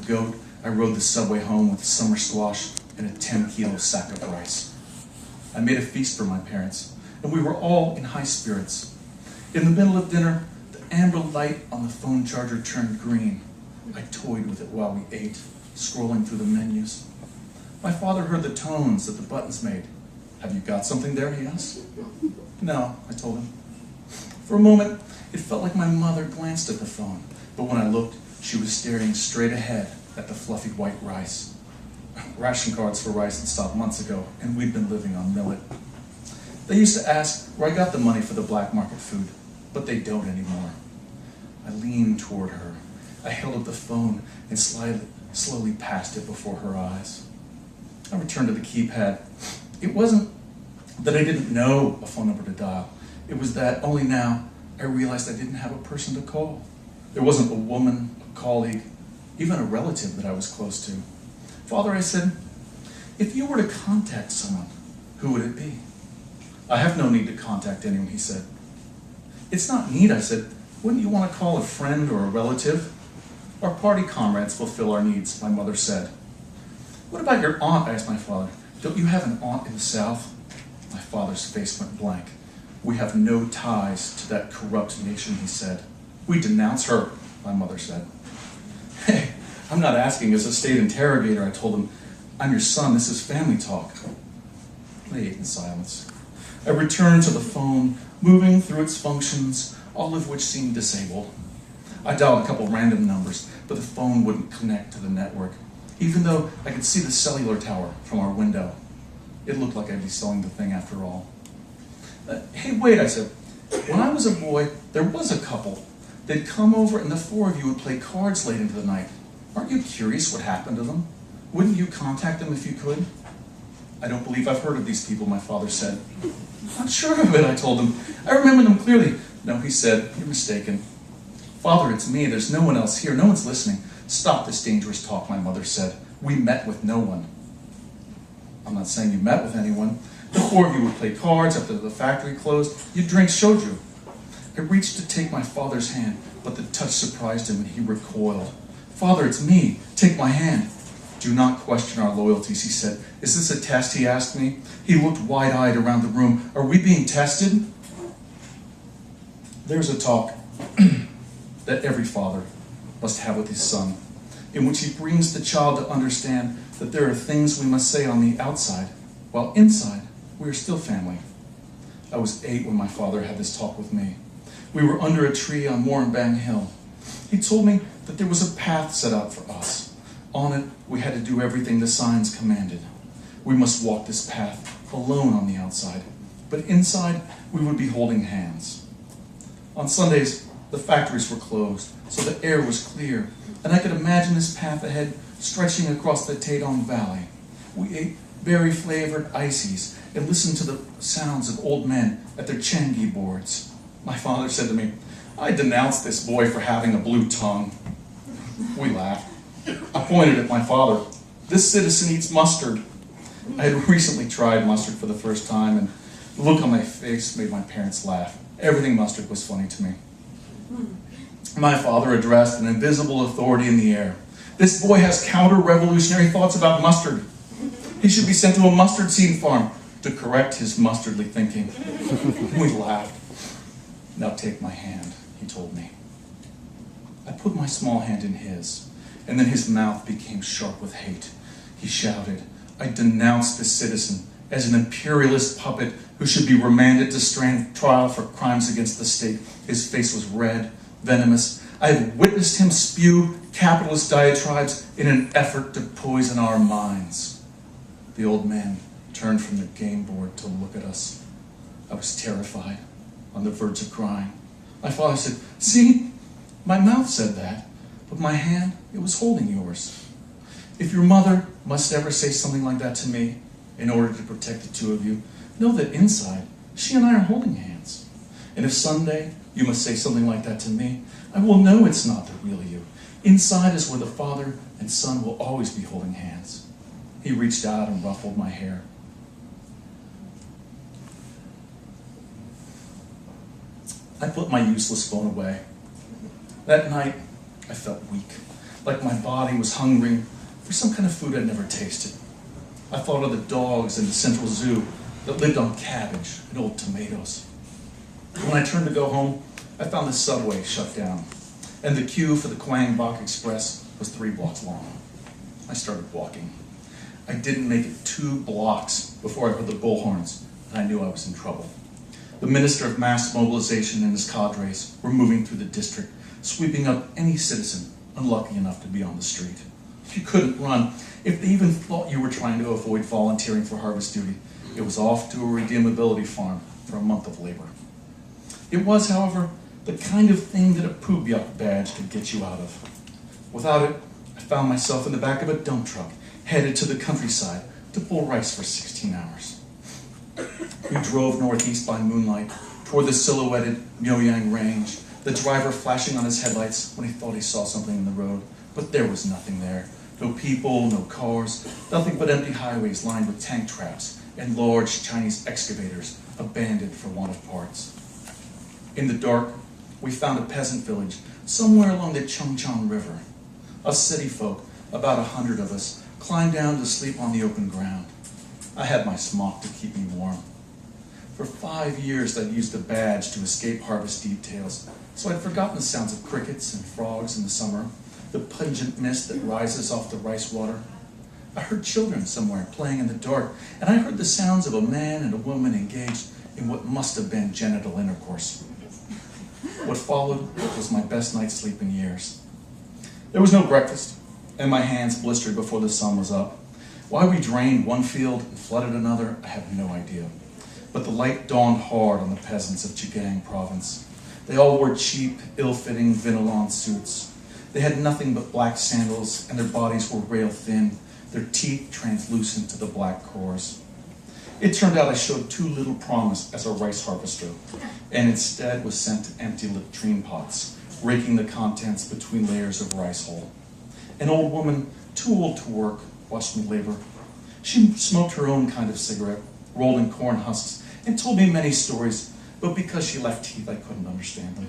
goat, I rode the subway home with summer squash and a 10-kilo sack of rice. I made a feast for my parents, and we were all in high spirits. In the middle of dinner, the amber light on the phone charger turned green. I toyed with it while we ate, scrolling through the menus. My father heard the tones that the buttons made. "Have you got something there?" he asked. "No," I told him. For a moment, it felt like my mother glanced at the phone, but when I looked, she was staring straight ahead at the fluffy white rice. Ration cards for rice had stopped months ago, and we'd been living on millet. They used to ask where I got the money for the black market food, but they don't anymore. I leaned toward her. I held up the phone and slowly passed it before her eyes. I returned to the keypad. It wasn't that I didn't know a phone number to dial. It was that only now I realized I didn't have a person to call. There wasn't a woman, a colleague, even a relative that I was close to. "Father," I said, "if you were to contact someone, who would it be?" "I have no need to contact anyone," he said. "It's not need," I said. "Wouldn't you want to call a friend or a relative?" "Our party comrades fulfill our needs," my mother said. "What about your aunt?" I asked my father. "Don't you have an aunt in the South?" My father's face went blank. "We have no ties to that corrupt nation," he said. "We denounce her," my mother said. "Hey, I'm not asking as a state interrogator," I told him. "I'm your son. This is family talk." They ate in silence. I returned to the phone, moving through its functions, all of which seemed disabled. I dialed a couple random numbers, but the phone wouldn't connect to the network, even though I could see the cellular tower from our window. It looked like I'd be selling the thing after all. "Hey, wait," I said. "When I was a boy, there was a couple. They'd come over and the four of you would play cards late into the night. Aren't you curious what happened to them? Wouldn't you contact them if you could?" "I don't believe I've heard of these people," my father said. "Not sure of it," I told him. "I remember them clearly." "No," he said, "you're mistaken." "Father, it's me. There's no one else here. No one's listening." "Stop this dangerous talk," my mother said. "We met with no one." "I'm not saying you met with anyone. The four of you would play cards after the factory closed. You'd drink shoju." I reached to take my father's hand, but the touch surprised him and he recoiled. "Father, it's me. Take my hand." "Do not question our loyalties," he said. "Is this a test?" he asked me. He looked wide-eyed around the room. "Are we being tested?" There's a talk that every father must have with his son, in which he brings the child to understand that there are things we must say on the outside, while inside we are still family. I was 8 when my father had this talk with me. We were under a tree on Moranbang Hill. He told me that there was a path set out for us. On it, we had to do everything the signs commanded. We must walk this path alone on the outside, but inside we would be holding hands. On Sundays, the factories were closed, so the air was clear, and I could imagine this path ahead stretching across the Taedong Valley. We ate berry-flavored ices and listened to the sounds of old men at their changi boards. My father said to me, "I denounce this boy for having a blue tongue." We laughed. I pointed at my father. "This citizen eats mustard." I had recently tried mustard for the first time, and the look on my face made my parents laugh. Everything mustard was funny to me. My father addressed an invisible authority in the air. "This boy has counter-revolutionary thoughts about mustard. He should be sent to a mustard seed farm to correct his mustardly thinking." We laughed. "Now take my hand," he told me. I put my small hand in his, and then his mouth became sharp with hate. He shouted, "I denounce this citizen as an imperialist puppet who should be remanded to stand trial for crimes against the state." His face was red, venomous. I have witnessed him spew capitalist diatribes in an effort to poison our minds. The old man turned from the game board to look at us. I was terrified, on the verge of crying. My father said, "See, my mouth said that, but my hand, it was holding yours. If your mother must ever say something like that to me, in order to protect the two of you, know that inside, she and I are holding hands. And if someday you must say something like that to me, I will know it's not the real you. Inside is where the father and son will always be holding hands." He reached out and ruffled my hair. I put my useless phone away. That night, I felt weak. like my body was hungry for some kind of food I'd never tasted. I thought of the dogs in the Central Zoo that lived on cabbage and old tomatoes. When I turned to go home, I found the subway shut down, and the queue for the Quang Bok Express was 3 blocks long. I started walking. I didn't make it 2 blocks before I heard the bullhorns, and I knew I was in trouble. The Minister of Mass Mobilization and his cadres were moving through the district, sweeping up any citizen unlucky enough to be on the street. If you couldn't run, if they even thought you were trying to avoid volunteering for harvest duty, it was off to a redeemability farm for a month of labor. It was, however, the kind of thing that a Pubyuk badge could get you out of. Without it, I found myself in the back of a dump truck, headed to the countryside to pull rice for 16 hours. We drove northeast by moonlight toward the silhouetted Myoyang Range, the driver flashing on his headlights when he thought he saw something in the road, but there was nothing there. No people, no cars, nothing but empty highways lined with tank traps and large Chinese excavators abandoned for want of parts. In the dark, we found a peasant village somewhere along the Chongchang River. Us city folk, about 100 of us, climbed down to sleep on the open ground. I had my smock to keep me warm. For 5 years I'd used a badge to escape harvest details, so I'd forgotten the sounds of crickets and frogs in the summer, the pungent mist that rises off the rice water. I heard children somewhere playing in the dark, and I heard the sounds of a man and a woman engaged in what must have been genital intercourse. What followed was my best night's sleep in years. There was no breakfast, and my hands blistered before the sun was up. Why we drained one field and flooded another, I have no idea. But the light dawned hard on the peasants of Chigang province. They all wore cheap, ill-fitting Vinalon suits. They had nothing but black sandals, and their bodies were rail-thin, their teeth translucent to the black cores. It turned out I showed too little promise as a rice harvester, and instead was sent to empty latrine pots, raking the contents between layers of rice hull. An old woman, too old to work, watched me labor. She smoked her own kind of cigarette, rolled in corn husks, and told me many stories, but because she lacked teeth, I couldn't understand them.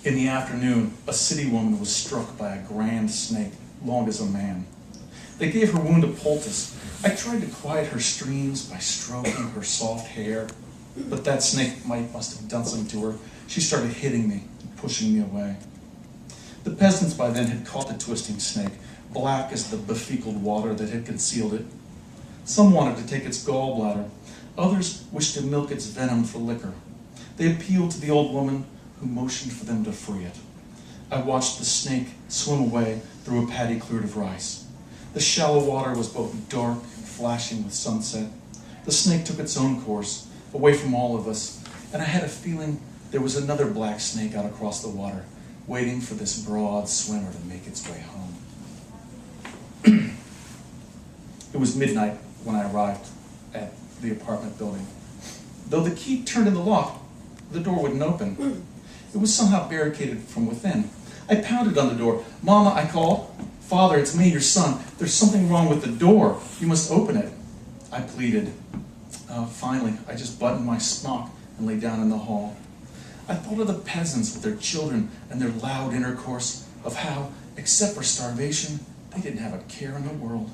In the afternoon, a city woman was struck by a grand snake, long as a man. They gave her wound a poultice. I tried to quiet her screams by stroking her soft hair, but that snake must have done something to her. She started hitting me and pushing me away. The peasants by then had caught the twisting snake, black as the befeckled water that had concealed it. Some wanted to take its gallbladder. Others wished to milk its venom for liquor. They appealed to the old woman, who motioned for them to free it. I watched the snake swim away through a paddy cleared of rice. The shallow water was both dark and flashing with sunset. The snake took its own course, away from all of us, and I had a feeling there was another black snake out across the water, waiting for this broad swimmer to make its way home. It was midnight when I arrived at the apartment building. Though the key turned in the lock, the door wouldn't open. It was somehow barricaded from within. I pounded on the door. "Mama," I called. "Father, it's me, your son. There's something wrong with the door. You must open it." I pleaded. Finally, I just buttoned my smock and lay down in the hall. I thought of the peasants with their children and their loud intercourse, of how, except for starvation, they didn't have a care in the world.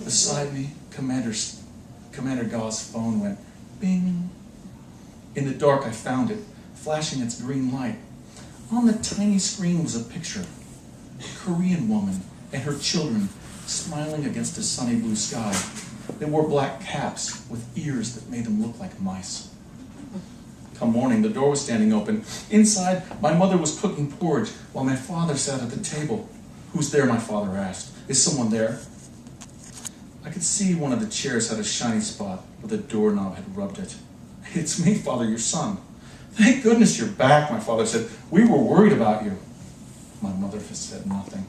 Beside me, Commander Gau's phone went bing. In the dark, I found it, flashing its green light. On the tiny screen was a picture. A Korean woman and her children smiling against a sunny blue sky. They wore black caps with ears that made them look like mice. Come morning, the door was standing open. Inside, my mother was cooking porridge while my father sat at the table. "Who's there?" my father asked. "Is someone there?" I could see one of the chairs had a shiny spot where the doorknob had rubbed it. "It's me, Father, your son." "Thank goodness you're back," my father said. "We were worried about you." My mother said nothing.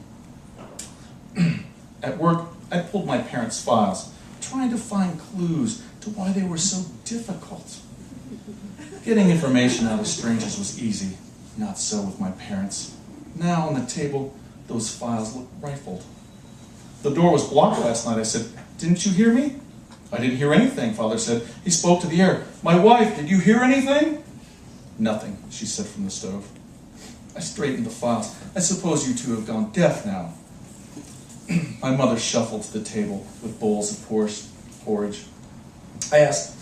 At work, I pulled my parents' files, trying to find clues to why they were so difficult. Getting information out of strangers was easy. Not so with my parents. Now on the table, those files looked rifled. "The door was blocked last night," I said. "Didn't you hear me?" "I didn't hear anything," Father said. He spoke to the air. "My wife, did you hear anything?" "Nothing," she said from the stove. I straightened the files. I suppose you two have gone deaf now. My mother shuffled to the table with bowls of porridge. I asked,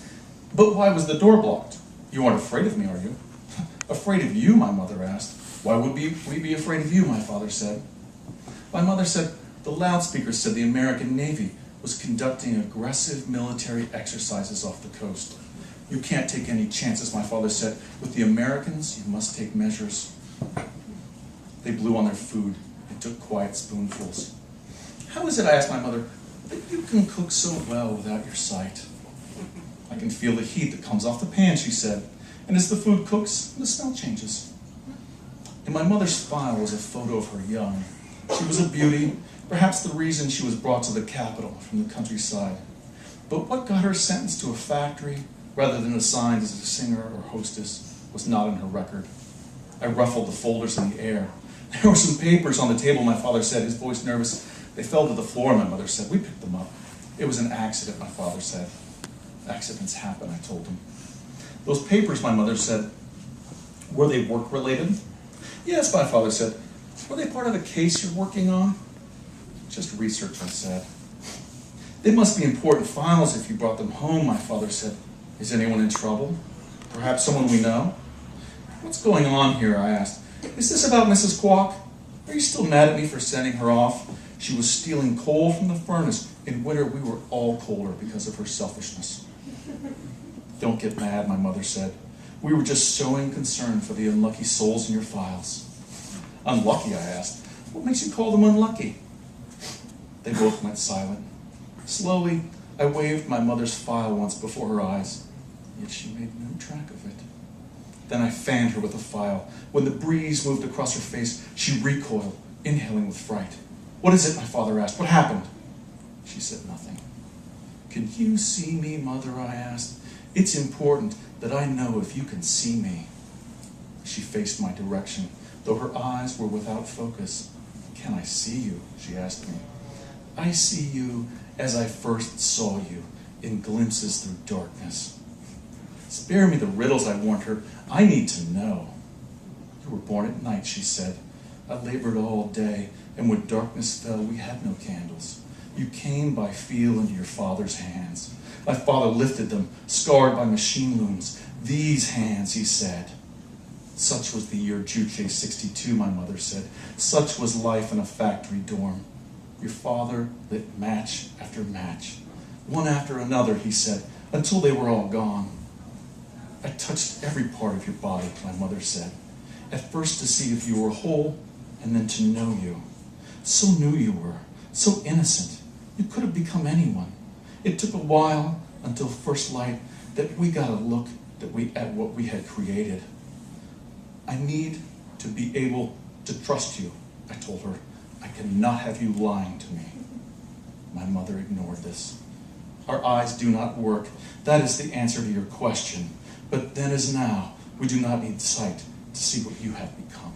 but why was the door blocked? You aren't afraid of me, are you? Afraid of you, my mother asked. Why would we be afraid of you, my father said. My mother said, the loudspeaker said the American Navy was conducting aggressive military exercises off the coast. You can't take any chances, my father said. With the Americans, you must take measures. They blew on their food and took quiet spoonfuls. How is it, I asked my mother, that you can cook so well without your sight? I can feel the heat that comes off the pan, she said, and as the food cooks, the smell changes. In my mother's file was a photo of her young. She was a beauty, perhaps the reason she was brought to the capital from the countryside. But what got her sentenced to a factory rather than assigned as a singer or hostess was not in her record. I ruffled the folders in the air. There were some papers on the table, my father said, his voice nervous. They fell to the floor, my mother said. We picked them up. It was an accident, my father said. Accidents happen, I told him. Those papers, my mother said, were they work-related? Yes, my father said. Were they part of the case you're working on? Just research, I said. They must be important files if you brought them home, my father said. Is anyone in trouble? Perhaps someone we know? What's going on here, I asked. Is this about Mrs. Kwok? Are you still mad at me for sending her off? She was stealing coal from the furnace. In winter, we were all colder because of her selfishness. Don't get mad, my mother said. We were just showing concern for the unlucky souls in your files. Unlucky, I asked. What makes you call them unlucky? They both went silent. Slowly, I waved my mother's file once before her eyes, yet she made no track of it. Then I fanned her with the file. When the breeze moved across her face, she recoiled, inhaling with fright. What is it, my father asked? What happened? She said nothing. Can you see me, mother, I asked. It's important that I know if you can see me. She faced my direction, though her eyes were without focus. Can I see you? She asked me. I see you as I first saw you, in glimpses through darkness. Spare me the riddles, I warned her. I need to know. You were born at night, she said. I labored all day, and when darkness fell, we had no candles. You came by feel into your father's hands. My father lifted them, scarred by machine looms. These hands, he said. Such was the year Juche 62, my mother said. Such was life in a factory dorm. Your father lit match after match. One after another, he said, until they were all gone. I touched every part of your body, my mother said. At first to see if you were whole, and then to know you. So new you were, so innocent. You could have become anyone. It took a while until first light that we got a look at what we had created. I need to be able to trust you, I told her. I cannot have you lying to me. My mother ignored this. Our eyes do not work. That is the answer to your question. But then as now, we do not need sight to see what you have become.